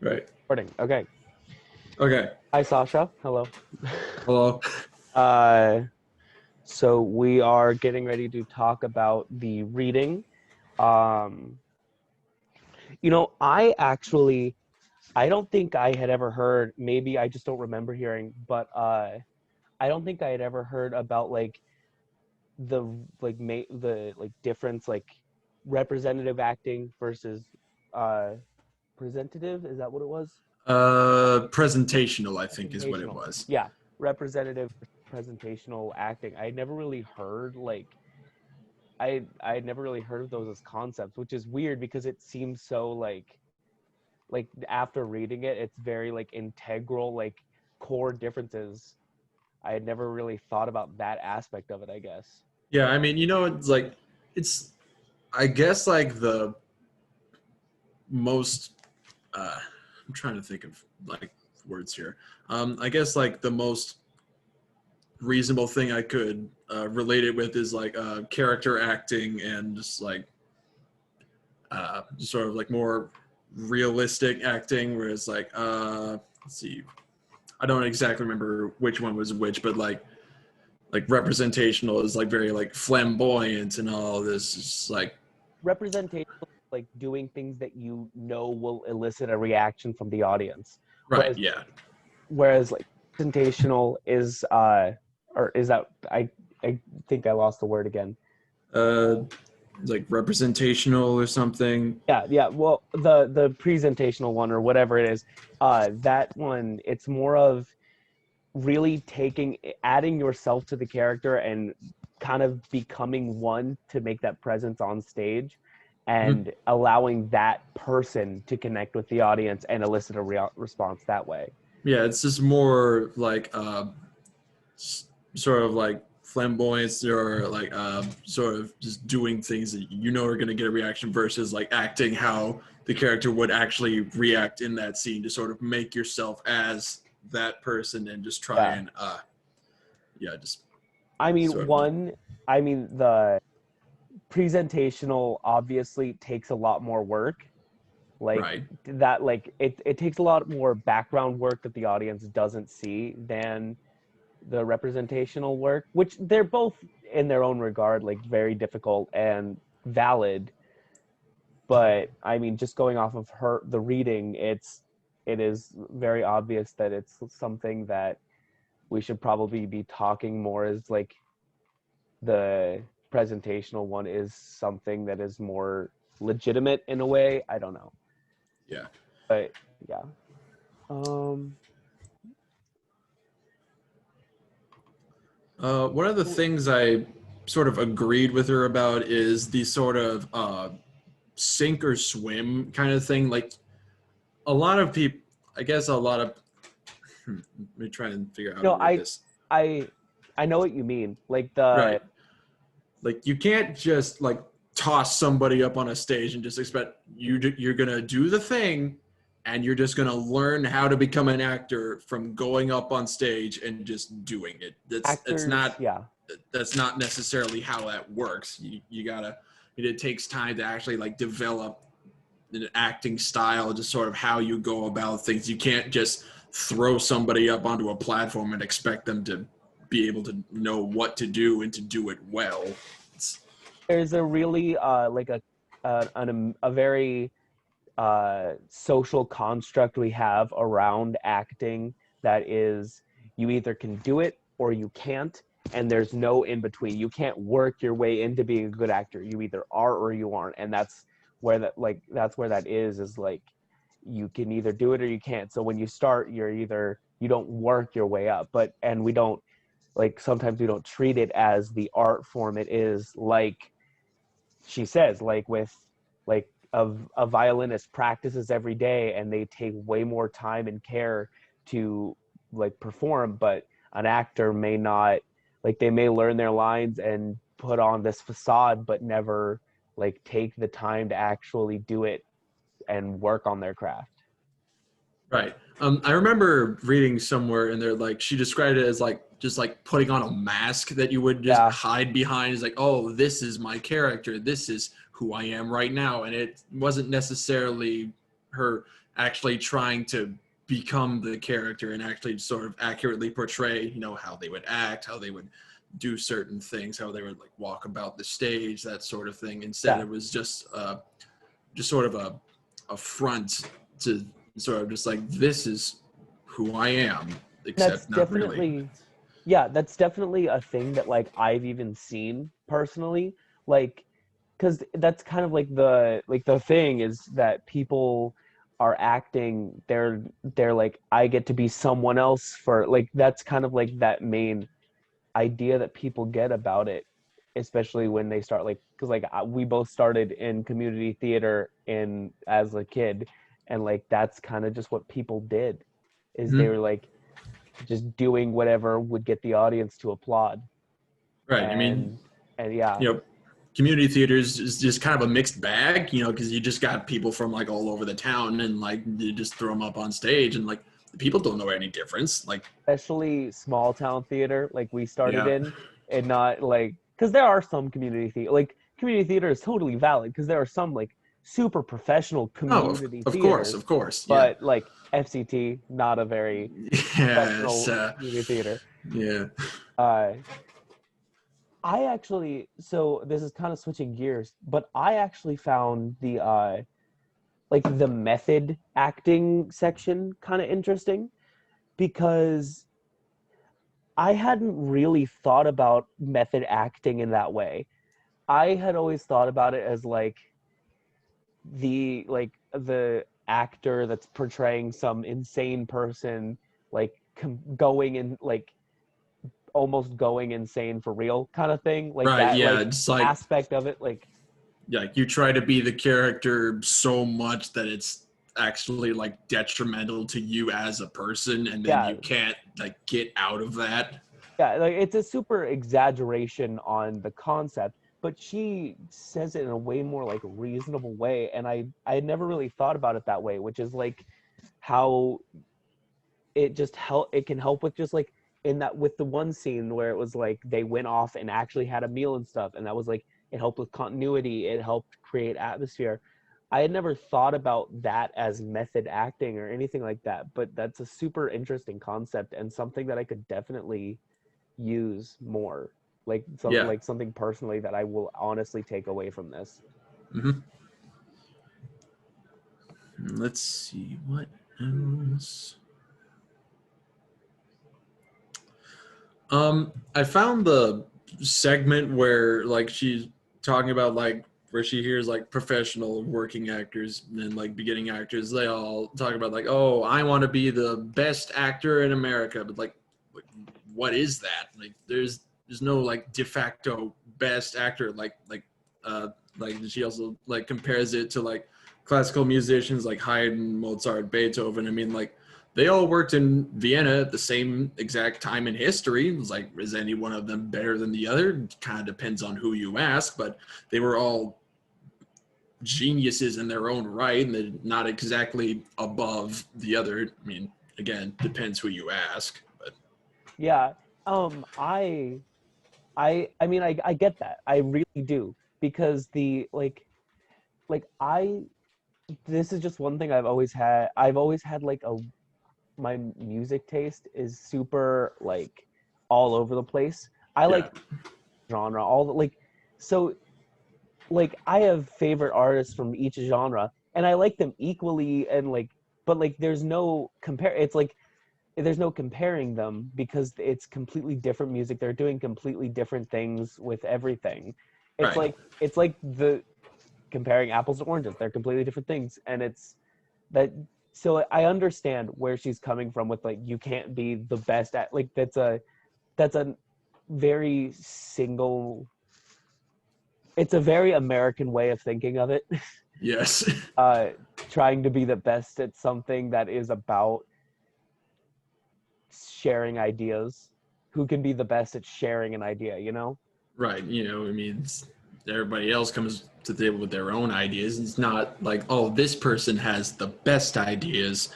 Right. Recording. Okay. Okay. Hi, Sasha. Hello. Hello. Uh, so we are getting ready to talk about the reading. Um, I don't think I had ever heard, maybe I just don't remember hearing, but I don't think I had ever heard about the difference, like representative acting versus uh presentative. Is that what it was? Presentational, I think, is what it Presentational. was. Yeah, representative presentational acting. I had never really heard of those as concepts, which is weird because it seems so like after reading it, it's very like integral, like core differences. I had never really thought about that aspect of it, I guess. Yeah, I mean, it's, I guess, like the most, I'm trying to think of like words here. I guess like the most reasonable thing I could relate it with is like character acting and just like sort of like more realistic acting, where it's like, let's see, I don't exactly remember which one was which, but like representational is like very like flamboyant and all this. It's like Representation, like doing things that you know will elicit a reaction from the audience. right, Whereas yeah, whereas like presentational is or is that I think I lost the word again. uh, like representational or something. Yeah. Well, the presentational one or whatever it is, that one, it's more of really adding yourself to the character and kind of becoming one to make that presence on stage, Mhm. and allowing that person to connect with the audience and elicit a response that way. Yeah, it's just more like sort of like flamboyance or like sort of just doing things that you know are going to get a reaction versus like acting how the character would actually react in that scene to sort of make yourself as that person and just try Yeah. and yeah, just I mean, sort of the presentational obviously takes a lot more work. Like right. that, like it takes a lot more background work that the audience doesn't see than the representational work, which they're both in their own regard, like very difficult and valid. But I mean, just going off of the reading, it is very obvious that it's something that we should probably be talking more as like the presentational one is something that is more legitimate in a way. I don't know. Yeah. But yeah. Um One of the things I sort of agreed with her about is the sort of sink or swim kind of thing. Like a lot of people, I guess a lot of, let me try and figure out how to no, word this. I I know what you mean. Like the Right. Like you can't just like toss somebody up on a stage and just expect you're going to do the thing and you're just going to learn how to become an actor from going up on stage and just doing it. actors, yeah. That's not necessarily how that works. You gotta, it takes time to actually like develop an acting style, just sort of how you go about things. You can't just throw somebody up onto a platform and expect them to be able to know what to do and to do it well. It's, There's a really a very social construct we have around acting that is, you either can do it or you can't, and there's no in between. You can't work your way into being a good actor. You either are or you aren't, and that's where that is like, you can either do it or you can't. So when you start, you don't work your way up, and we don't, like, sometimes we don't treat it as the art form it is. Like she says, like with like a violinist practices every day and they take way more time and care to like perform, but an actor may not. Like they may learn their lines and put on this facade but never like take the time to actually do it and work on their craft. right. I remember reading somewhere and they're like, she described it as like just like putting on a mask that you would just Yeah. hide behind. It's like, oh, this is my character. This is who I am right now. And it wasn't necessarily her actually trying to become the character and actually sort of accurately portray, you know, how they would act, how they would do certain things, how they would like walk about the stage, that sort of thing. Instead, it was just sort of a front to sort of just like, this is who I am, That's except not really. definitely, yeah, that's definitely a thing that like I've even seen personally, like, because that's kind of like the thing is that people are acting, they're like, I get to be someone else for like, that's kind of like that main idea that people get about it, especially when they start like, because like we both started in community theater in as a kid, and like that's kind of just what people did, is they Mhm. were like just doing whatever would get the audience to applaud. Right. I mean, And yeah, you know, community theaters is just kind of a mixed bag, you know, because you just got people from like all over the town and like you just throw them up on stage and like the people don't know any difference. Like, especially small town theater like we started yeah. in, and not like, because there are some community theater is totally valid, because there are some like super professional Oh, community of theaters, course. Yeah. but like FCT, not a very Yes. professional community theater. Yeah. uh I actually, so this is kind of switching gears, but I actually found the like the method acting section kind of interesting, because I hadn't really thought about method acting in that way. I had always thought about it as the actor that's portraying some insane person, like going and like almost going insane for real kind of thing, like Right. that Yeah. like It's like, aspect of it, like yeah, you try to be the character so much that it's actually like detrimental to you as a person, and then yeah, you can't like get out of that. yeah, like it's a super exaggeration on the concept, but she says it in a way more like reasonable way, and I had never really thought about it that way, which is like how it can help with just like, in that, with the one scene where it was like they went off and actually had a meal and stuff, and that was like, it helped with continuity, it helped create atmosphere. I had never thought about that as method acting or anything like that, but that's a super interesting concept and something that I could definitely use more, Yeah. like something personally that I will honestly take away from this. Hmm. Let's see what else. I found the segment where like she's talking about like where she hears like professional working actors and like beginning actors. They all talk about like, oh, I want to be the best actor in America, but like, what is that? Like, there's no like de facto best actor. Like she also like compares it to like classical musicians like Haydn, Mozart, Beethoven. I mean, like they all worked in Vienna at the same exact time in history. It was like, is any one of them better than the other? It kind of depends on who you ask, but they were all geniuses in their own right, and they're not exactly above the other. I mean, again, depends who you ask. But Yeah. I mean, I get that, I really do, because the like I this is just one thing I've always had like a my music taste is super like all over the place. I yeah, like genre, all the like, so like I have favorite artists from each genre and I like them equally, and like, but like there's no compare, it's like there's no comparing them because it's completely different music. They're doing completely different things with everything. It's right. like the comparing apples to oranges. They're completely different things, and it's that. So I understand where she's coming from with like, you can't be the best at, like that's a very single. It's a very American way of thinking of it. Yes. uh, Trying to be the best at something that is about sharing ideas. Who can be the best at sharing an idea, you know? Right. You know, I mean, everybody else comes to the table with their own ideas. It's not like, oh, this person has the best ideas.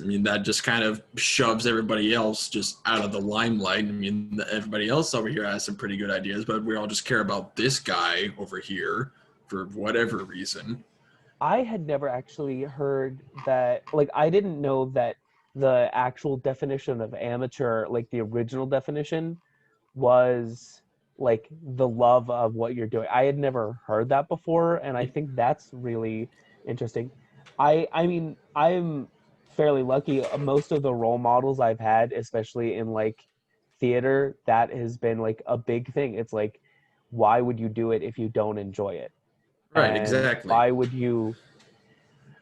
I mean, that just kind of shoves everybody else just out of the limelight. I mean, everybody else over here has some pretty good ideas, but we all just care about this guy over here for whatever reason. I had never actually heard that, like, I didn't know that the actual definition of amateur, like the original definition, was like the love of what you're doing. I had never heard that before, and I think that's really interesting. I mean, I'm fairly lucky. Most of the role models I've had, especially in like theater, that has been like a big thing. It's like, why would you do it if you don't enjoy it? Right, And exactly. why would you,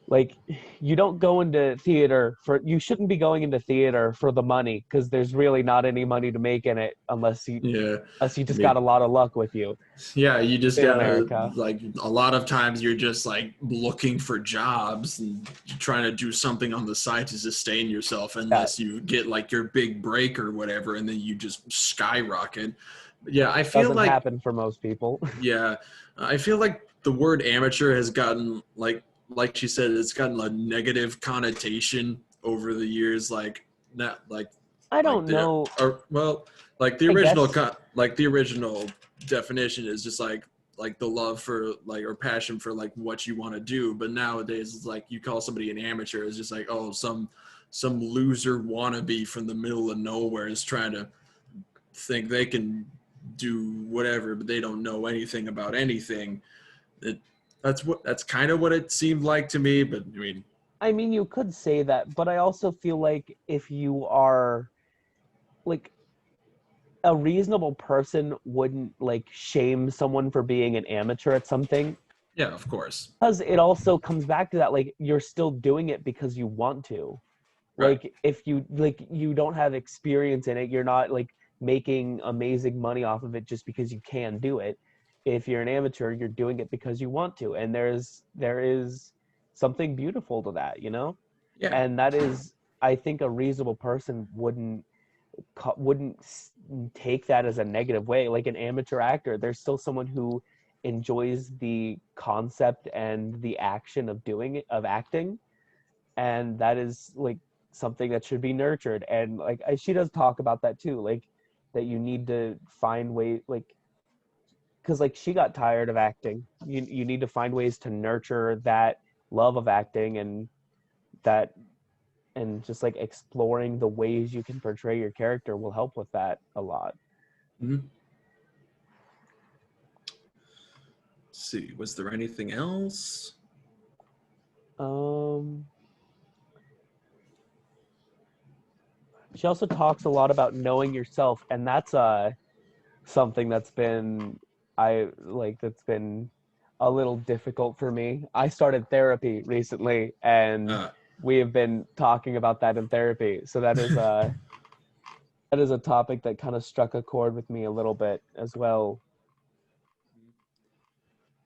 like, you don't go into theater for, you shouldn't be going into theater for the money, because there's really not any money to make in it Yeah. unless you I just got mean, a lot of luck with you yeah, you just in gotta America. like a lot of times you're just like looking for jobs and trying to do something on the side to sustain yourself Yeah, unless you get like your big break or whatever and then you just skyrocket. But yeah, I feel doesn't like happen for most people. yeah, I feel like the word amateur has gotten like she said, it's gotten a negative connotation over the years. Like not I like don't there know. or well like I guess the original definition is just like the love for like or passion for like what you want to do. But nowadays it's like you call somebody an amateur, it's just like oh some loser wannabe from the middle of nowhere is trying to think they can do whatever, but they don't know anything about anything. It, that's kind of what it seemed like to me. But I mean, I mean, you could say that, but I also feel like if you are like a reasonable person wouldn't like shame someone for being an amateur at something, yeah, of course, because it also comes back to that, like, you're still doing it because you want to. right, Like, if you like, you don't have experience in it, you're not like making amazing money off of it just because you can do it. If you're an amateur, you're doing it because you want to, and there is something beautiful to that, you know. yeah, And that is, I think, a reasonable person wouldn't take that as a negative way. Like an amateur actor, there's still someone who enjoys the concept and the action of doing it, of acting, and that is like something that should be nurtured. And like, she does talk about that too, like that you need to find ways, like, because like she got tired of acting. You need to find ways to nurture that love of acting, and that, and just like exploring the ways you can portray your character will help with that a lot. mm-hmm. See, was there anything else? um she also talks a lot about knowing yourself, and that's something that's been, that's been a little difficult for me. I started therapy recently, and uh we have been talking about that in therapy. So that is a topic that kind of struck a chord with me a little bit as well.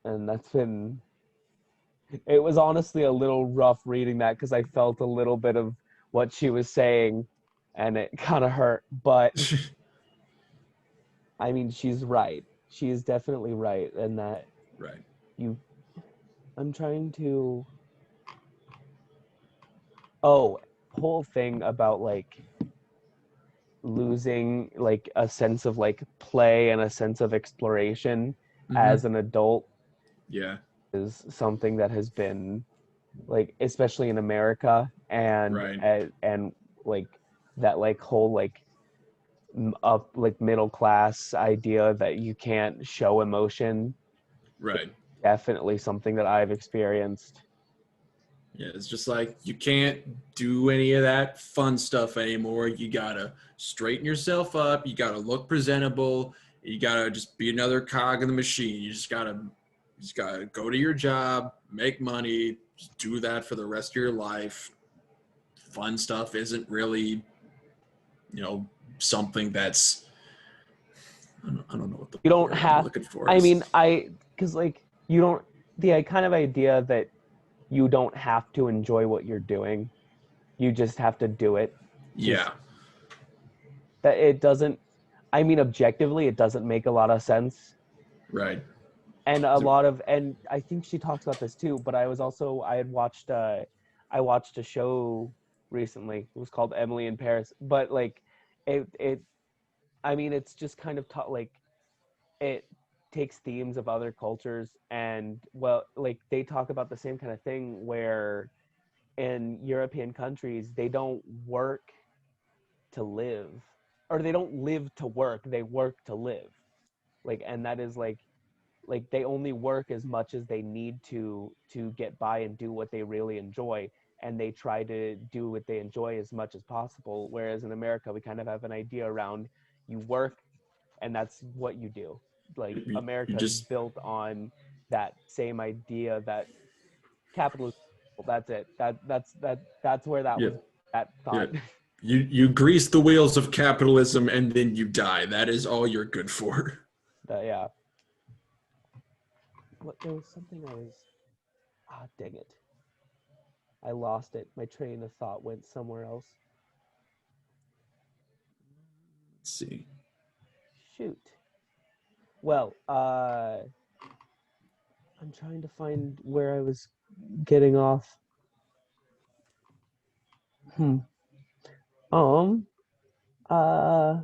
And that's been, it was honestly a little rough reading that, because I felt a little bit of what she was saying, and it kind of hurt. But I mean, she's right. She is definitely right, and that right, you, I'm trying to, oh, whole thing about like losing like a sense of like play and a sense of exploration mm-hmm. as an adult Yeah, is something that has been, like, especially in America, right, and like that, like, whole like up, like, middle class idea that you can't show emotion, right. definitely something that I've experienced. Yeah, it's just like you can't do any of that fun stuff anymore. You gotta straighten yourself up. You gotta look presentable. You gotta just be another cog in the machine. You just gotta go to your job, make money, just do that for the rest of your life. Fun stuff isn't really, you know, something that's I don't know what the You don't word I'm have, looking for I is. mean, because like, you don't, the kind of idea that you don't have to enjoy what you're doing, you just have to do it. Just Yeah, that, it doesn't, I mean, objectively it doesn't make a lot of sense. right. And a Is it- lot of, and I think she talks about this too, but I had watched I watched a show recently. It was called Emily in Paris. But like, it I mean, it's just kind of taught, like, it takes themes of other cultures, and well, like they talk about the same kind of thing where in European countries they don't work to live, or they don't live to work, they work to live. Like, and that is like they only work as much as they need to get by and do what they really enjoy, and they try to do what they enjoy as much as possible, whereas in America we kind of have an idea around you work and that's what you do. Like You America is just built on that same idea that capitalism, that's it, that's where that yeah was, that yeah. thought. You grease the wheels of capitalism and then you die. That is all you're good for. That, yeah. What, there was something I was, ah, dang it, I lost it, my train of thought went somewhere else. Let's see. Shoot. Well, I'm trying to find where I was getting off. Hmm. Um. Uh.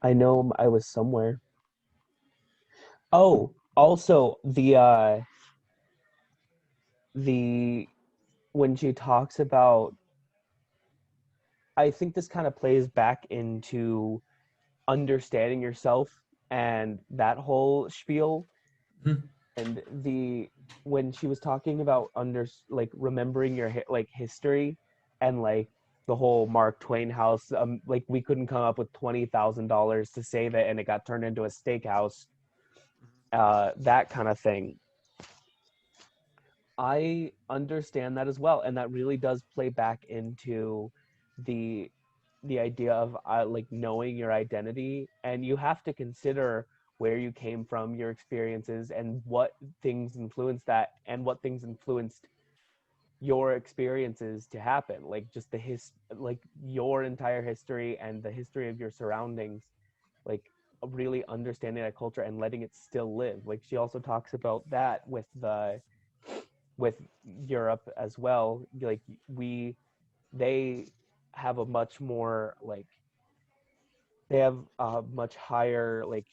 I know I was somewhere. Oh, also the when she talks about, I think this kind of plays back into understanding yourself and that whole spiel, Mhm. and the when she was talking about under like remembering your like history, and like the whole Mark Twain house, like we couldn't come up with $20,000 to save it and it got turned into a steakhouse, that kind of thing. I understand that as well, and that really does play back into the the idea of like knowing your identity, and you have to consider where you came from, your experiences, and what things influenced that, and what things influenced your experiences to happen. Like just like your entire history and the history of your surroundings, like really understanding that culture and letting it still live. Like she also talks about that with Europe as well. Like they have a much more like, they have a much higher like,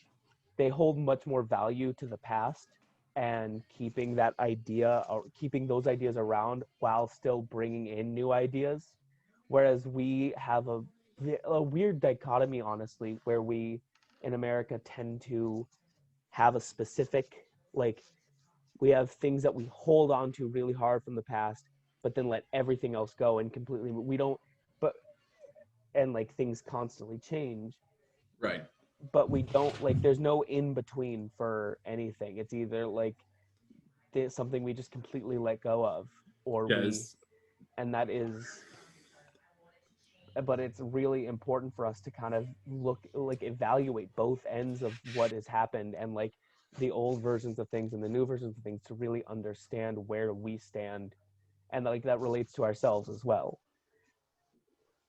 they hold much more value to the past and keeping that idea, or keeping those ideas around while still bringing in new ideas, whereas we have a weird dichotomy, honestly, where we in America tend to have a specific like, we have things that we hold on to really hard from the past, but then let everything else go and completely, we don't, but, and like things constantly change, Right. but we don't like, there's no in between for anything. It's either like there's something we just completely let go of, or we, Yes. and that is, but it's really important for us to kind of look, like evaluate both ends of what has happened, and like the old versions of things and the new versions of things, to really understand where we stand, and like that relates to ourselves as well.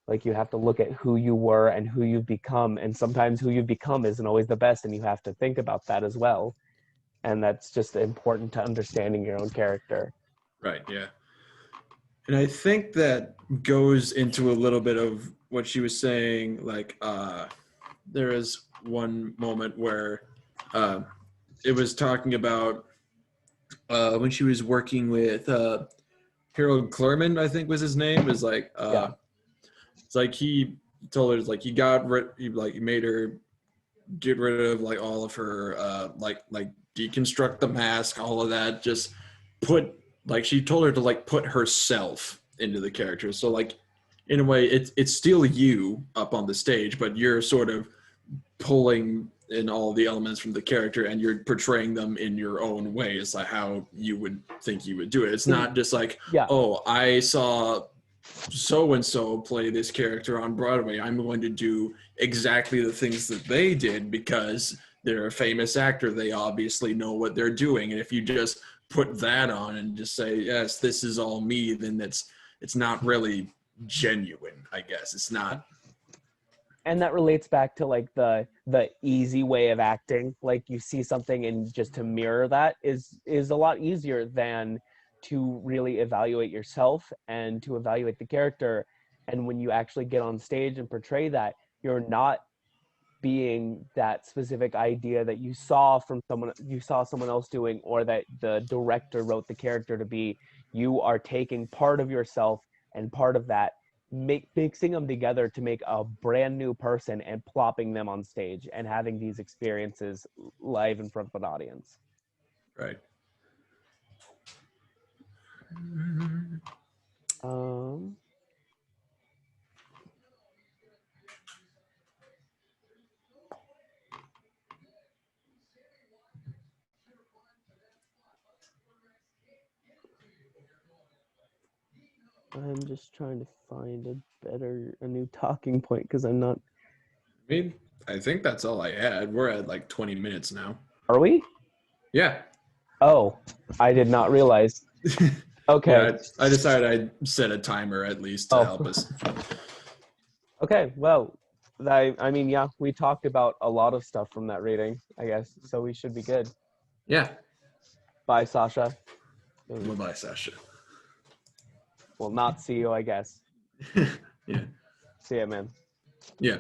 Like you have to look at who you were and who you've become, and sometimes who you've become isn't always the best, and you have to think about that as well, and that's just important to understanding your own character. Right. Yeah. And I think that goes into a little bit of what she was saying. Like, there is one moment where uh, it was talking about when she was working with Harold Clurman, I think was his name. Is like, Yeah. it's like he told her, like he got rid, he made her get rid of like all of her like deconstruct the mask, all of that. Just put, like she told her to like put herself into the character. So like in a way, it's still you up on the stage, but you're sort of pulling in all the elements from the character and you're portraying them in your own way. It's like how you would think you would do it. It's not just like, Yeah. oh, I saw so and so play this character on Broadway. I'm going to do exactly the things that they did because they're a famous actor. They obviously know what they're doing. And if you just put that on and just say, yes, this is all me, then it's not really genuine, I guess. It's not. And that relates back to like the easy way of acting. Like you see something and just to mirror that is a lot easier than to really evaluate yourself and to evaluate the character. And when you actually get on stage and portray that, you're not being that specific idea that you saw someone else doing, or that the director wrote the character to be. You are taking part of yourself and part of that, mixing them together to make a brand new person and plopping them on stage and having these experiences live in front of an audience. Right. Um, I'm just trying to find a new talking point because I'm not. I mean, I think that's all I had. We're at like 20 minutes now. Are we? Yeah. Oh, I did not realize. Okay. Yeah, I decided I'd set a timer at least to help us. Okay, well, I mean, yeah, we talked about a lot of stuff from that reading, I guess, so we should be good. Yeah. Bye, Sasha. Bye-bye, Sasha. Well, not see you, I guess. Yeah. See ya, man. Yeah.